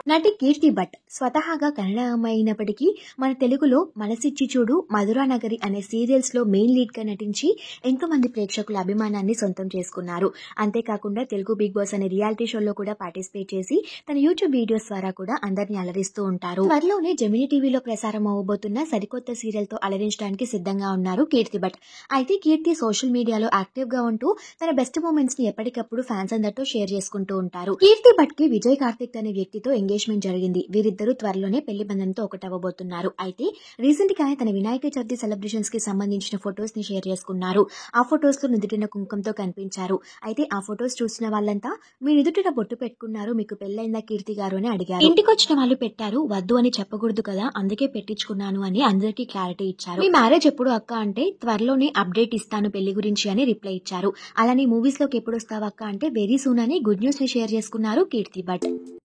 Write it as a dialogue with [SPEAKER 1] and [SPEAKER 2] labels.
[SPEAKER 1] నటి కీర్తి భట్ స్వతహాగా కన్నడ అమ్మాయి అయినప్పటికీ మన తెలుగులో మనసిచ్చి చూడు, మధురానగరి అనే సీరియల్స్ లో మెయిన్ లీడ్ గా నటించి ఎంతో మంది ప్రేక్షకుల అభిమానాన్ని సొంతం చేసుకున్నారు. అంతేకాకుండా తెలుగు బిగ్ బాస్ అనే రియాలిటీ షోలో కూడా పార్టిసిపేట్ చేసి తన యూట్యూబ్ వీడియోస్ ద్వారా కూడా అందరినీ అలరిస్తూ ఉంటారు. త్వరలోనే జెమినీ టీవీలో ప్రసారం అవ్వబోతున్న సరికొత్త సీరియల్ తో అలరించడానికి సిద్ధంగా ఉన్నారు కీర్తి భట్. అయితే కీర్తి సోషల్ మీడియాలో యాక్టివ్ గా ఉంటూ తన బెస్ట్ మూమెంట్స్ ని ఎప్పటికప్పుడు ఫ్యాన్స్ అందరితో షేర్ చేసుకుంటూ ఉంటారు. కీర్తి భట్ కి విజయ్ కార్తిక్ అనే వ్యక్తితో ఎంగేజ్మెంట్ జరిగింది. వీరిద్దరూ త్వరలోనే పెళ్లి బంధంతో ఒకటవ్వబోతున్నారు. అయితే రీసెంట్ గానే తన వినాయక చవితి సెలబ్రేషన్స్ కి సంబంధించిన ఫొటోస్ ని షేర్ చేసుకున్నారు. ఆ ఫొటోస్ లో నుదుటిన కుంకంతో కనిపించారు. అయితే ఆ ఫొటోస్ చూసిన వాళ్ళంతా మీ నుదుటిన బొట్టు పెట్టుకున్నారు, మీకు పెళ్లైందా కీర్తి గారు అని అడిగారు. ఇంటికి వచ్చిన వాళ్ళు పెట్టారు, వద్దు అని చెప్పకూడదు కదా, అందుకే పెట్టించుకున్నాను అని అందరికీ క్లారిటీ ఇచ్చారు. మీ మ్యారేజ్ ఎప్పుడు అక్క అంటే త్వరలోనే అప్డేట్ ఇస్తాను పెళ్లి గురించి అని రిప్లై ఇచ్చారు. అలానే మూవీస్ లోకి ఎప్పుడు వస్తావు అక్క అంటే వెరీ సూన్ అని గుడ్ న్యూస్ ని షేర్ చేసుకున్నారు కీర్తి భట్.